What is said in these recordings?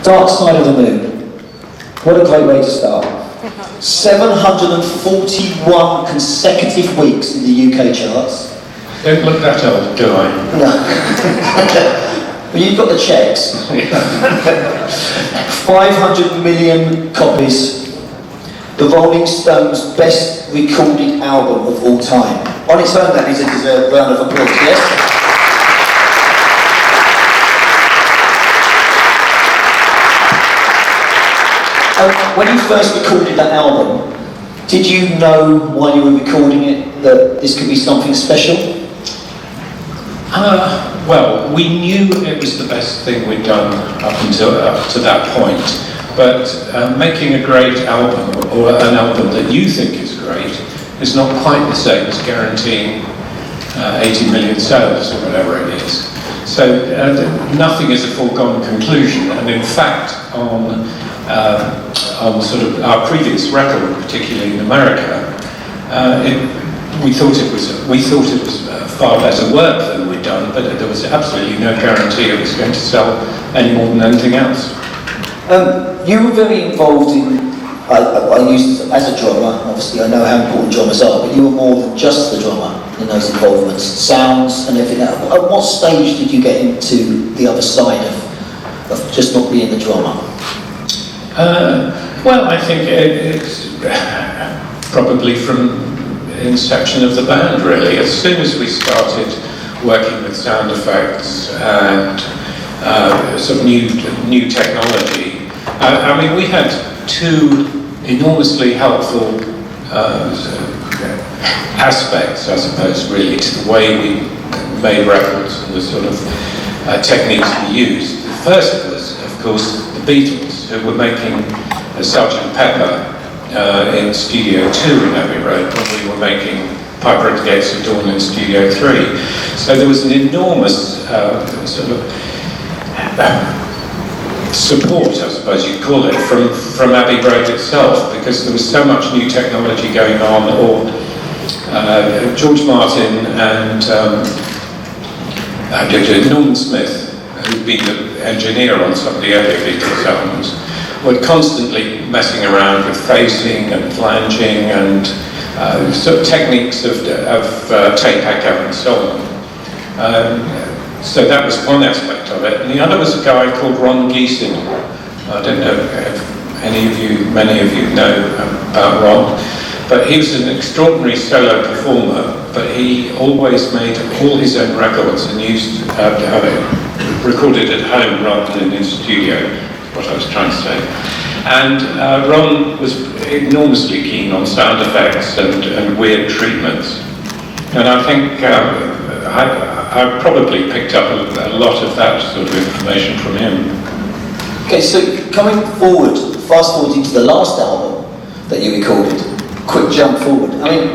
Dark Side of the Moon. What a great way to start. 741 consecutive weeks in the UK charts. Don't look that old, do I? No. But you've got the checks. 500 million copies. The Rolling Stones' best recorded album of all time. On its own, that is a deserved round of applause, yes? When you first recorded that album, did you know while you were recording it that this could be something special? Well, we knew it was the best thing we'd done up to that point, but making a great album, or an album that you think is great, is not quite the same as guaranteeing 80 million sales or whatever it is. So nothing is a foregone conclusion, and in fact on sort of our previous record, particularly in America, we thought it was far better work than we'd done, but there was absolutely no guarantee it was going to sell any more than anything else. You were very involved in, I used as a drummer, obviously I know how important drummers are, but you were more than just the drummer in those involvements, sounds and everything. At what stage did you get into the other side of just not being the drummer? Well, I think it's probably from inception of the band, really. As soon as we started working with sound effects and sort of new technology, I mean, we had two enormously helpful aspects, I suppose, really, to the way we made records and the sort of techniques we used. The first was, of course, the Beatles, who were making Sgt. Pepper in Studio 2 in Abbey Road when we were making Piper at the Gates of Dawn in Studio 3. So there was an enormous sort of support, I suppose you'd call it, from Abbey Road itself, because there was so much new technology going on. Or George Martin and Norman Smith, who'd been the engineer on some of the earlier Beatles albums, were constantly messing around with phasing and flanging and sort of techniques of tape echo and so on. So that was one aspect of it. And the other was a guy called Ron Geesin. I don't know if many of you know about Ron, but he was an extraordinary solo performer, but he always made all his own records and used recorded at home rather than in the studio, what I was trying to say. And Ron was enormously keen on sound effects and weird treatments. And I think I probably picked up a lot of that sort of information from him. Okay, so coming forward, fast forward into the last album that you recorded, quick jump forward. I mean,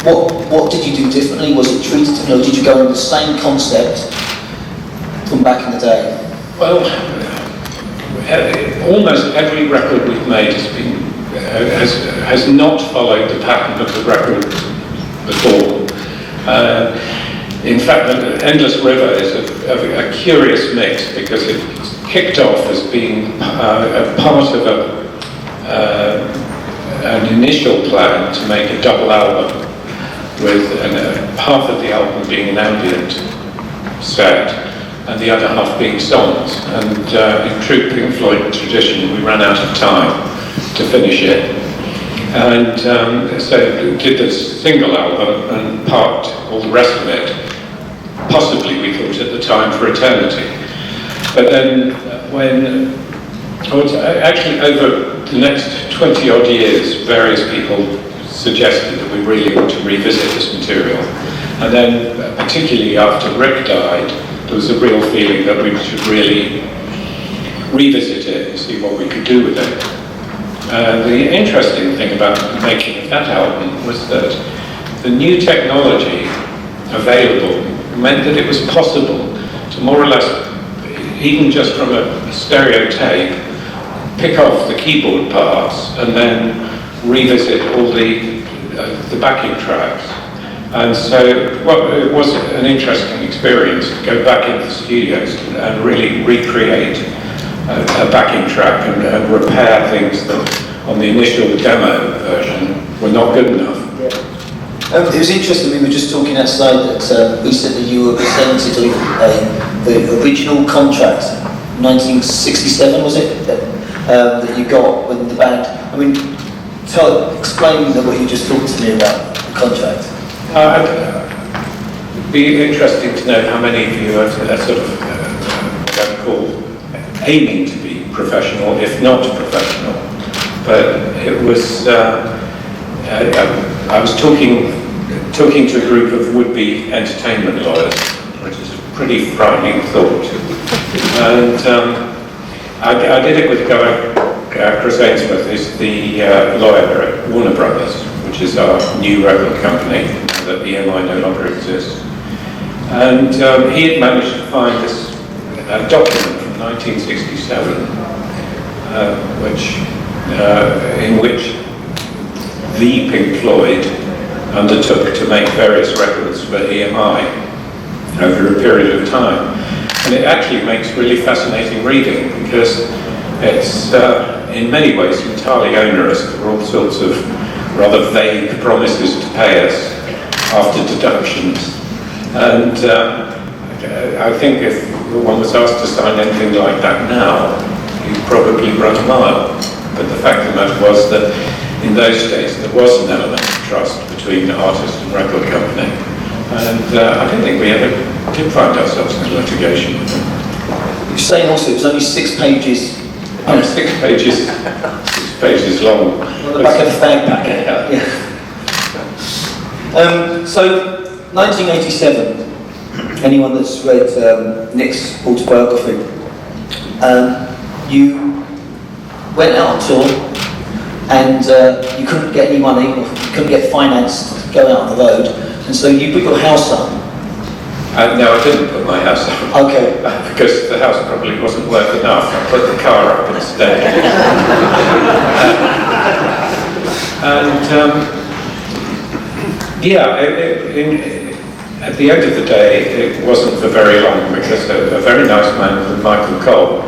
what did you do differently? Was it treated differently, or did you go on the same concept from back in the day? Well, almost every record we've made has not followed the pattern of the record before. In fact, Endless River is a curious mix, because it kicked off as being a part of an initial plan to make a double album, with half of the album being an ambient set and the other half being songs. And in true Pink Floyd tradition, we ran out of time to finish it. And so did this single album and parked all the rest of it, possibly we thought at the time for eternity. But then actually over the next 20 odd years, various people suggested that we really ought to revisit this material. And then, particularly after Rick died, there was a real feeling that we should really revisit it and see what we could do with it. The interesting thing about the making of that album was that the new technology available meant that it was possible to more or less, even just from a stereo tape, pick off the keyboard parts and then revisit all the backing tracks. And so, well, it was an interesting experience to go back into the studios and really recreate a backing track and repair things that on the initial demo version were not good enough. It was interesting, we were just talking outside that recently you were presented the original contract, 1967 was it, that you got with the band. I mean, explain what you just talked to me about the contract. It'd be interesting to know how many of you are sort of what I'd call aiming to be professional, if not professional. But it was, I was talking to a group of would-be entertainment lawyers, which is a pretty frightening thought. And I did it with a guy, Chris Ainsworth, who's the lawyer at Warner Brothers, which is our new record company, that EMI no longer exists. And he had managed to find this document from 1967, in which the Pink Floyd undertook to make various records for EMI over a period of time. And it actually makes really fascinating reading because it's in many ways entirely onerous. There are all sorts of rather vague promises to pay us after deductions. And I think if one was asked to sign anything like that now, you'd probably run a mile. But the fact of the matter was that in those days there was an element of trust between the artist and record company. And I don't think we ever did find ourselves in litigation with them. You're saying also it was only 6 pages. Oh, 6 pages, 6 pages long. Well, the back of the fag packet. Yeah. So, 1987. Anyone that's read Nick's autobiography, you went out on tour and you couldn't get any money, or you couldn't get finance to go out on the road, and so you put your house up. No, I didn't put my house up. Okay. Because the house probably wasn't worth enough. I put the car up instead. At the end of the day, it wasn't for very long because a very nice man called Michael Cole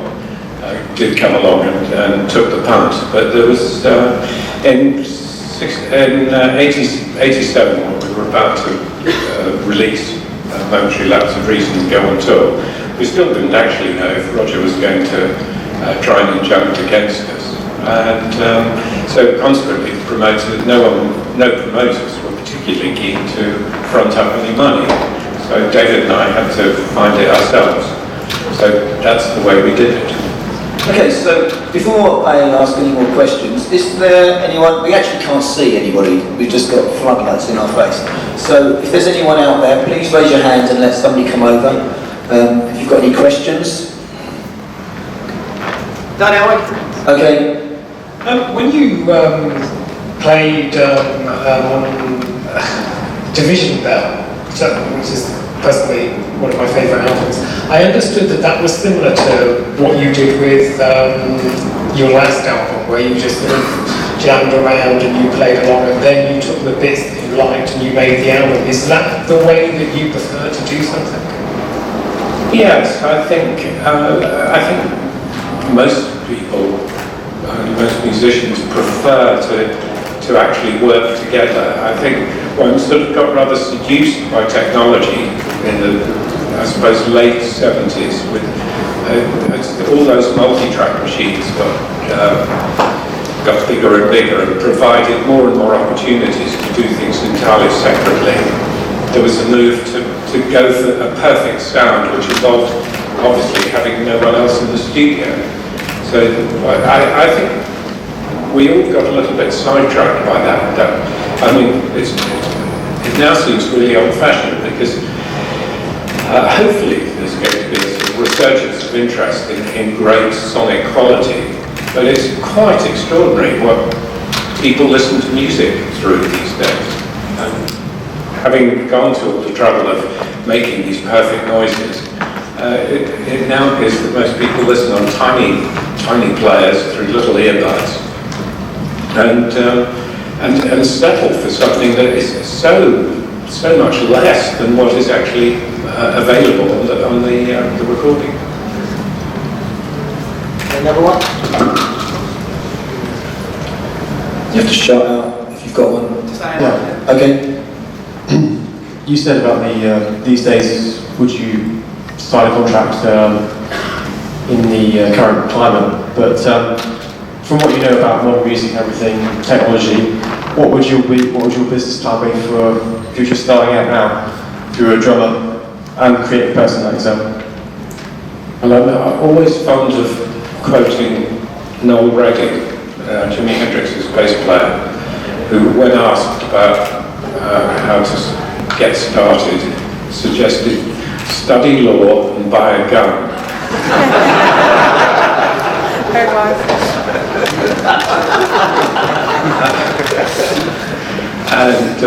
did come along and took the punt. But there was, in 87, when we were about to release Momentary Lapse of Reason and go on tour, we still didn't actually know if Roger was going to try and injunct against us. And so consequently, no promoters were particularly keen to front up any money. So David and I had to find it ourselves. So that's the way we did it. Okay, so before I ask any more questions, is there anyone, we actually can't see anybody, we've just got floodlights in our face. So if there's anyone out there, please raise your hand and let somebody come over. If you've got any questions. Okay. When you played on Division Bell, which is personally one of my favourite albums, I understood that was similar to what you did with your last album, where you just sort of jammed around and you played along, and then you took the bits that you liked and you made the album. Is that the way that you prefer to do something? Yes, I think most people, most musicians prefer to actually work together. I think one sort of got rather seduced by technology in the, I suppose, late 70s with all those multi-track machines got bigger and bigger and provided more and more opportunities to do things entirely separately. There was a move to go for a perfect sound, which involved obviously having no one else in the studio. So I think we all got a little bit sidetracked by that. I mean, it now seems really old-fashioned because hopefully there's going to be a sort of resurgence of interest in great sonic quality. But it's quite extraordinary what people listen to music through these days. Having gone to all the trouble of making these perfect noises, it now appears that most people listen on tiny players through little earbuds and settle for something that is so much less than what is actually available on the recording. Another one? You have to shout out if you've got one. Yeah. Okay. You said about these days, would you sign a contract in the current climate? But from what you know about modern music and everything, technology, what would your business plan be for if you're just starting out now, if you're a drummer and creative person like yourself? And I'm always fond of quoting Noel Redding, Jimi Hendrix's bass player, who, when asked about how to get started, suggested study law and buy a gun. Very wise. And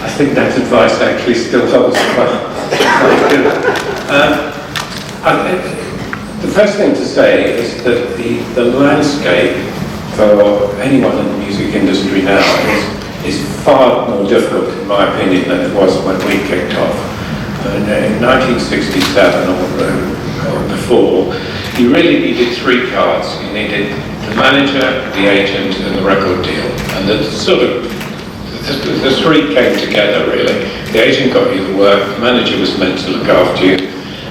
I think that advice actually still holds quite good. The first thing to say is that the landscape for anyone in the music industry now is far more difficult, in my opinion, than it was when we kicked off. In 1967 or before, you really needed three cards. You needed the manager, the agent, and the record deal. And the three came together, really. The agent got you the work, the manager was meant to look after you,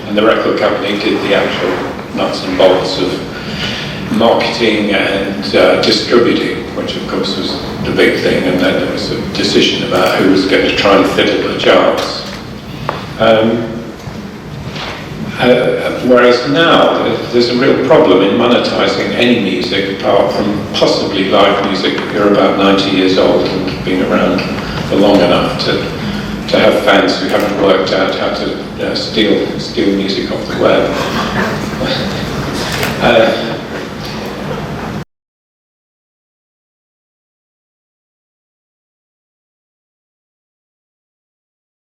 and the record company did the actual nuts and bolts of marketing and distributing, which of course was the big thing, and then there was a decision about who was going to try and fiddle the charts. Whereas now, there's a real problem in monetizing any music apart from possibly live music if you're about 90 years old and been around for long enough to have fans who haven't worked out how to steal music off the web.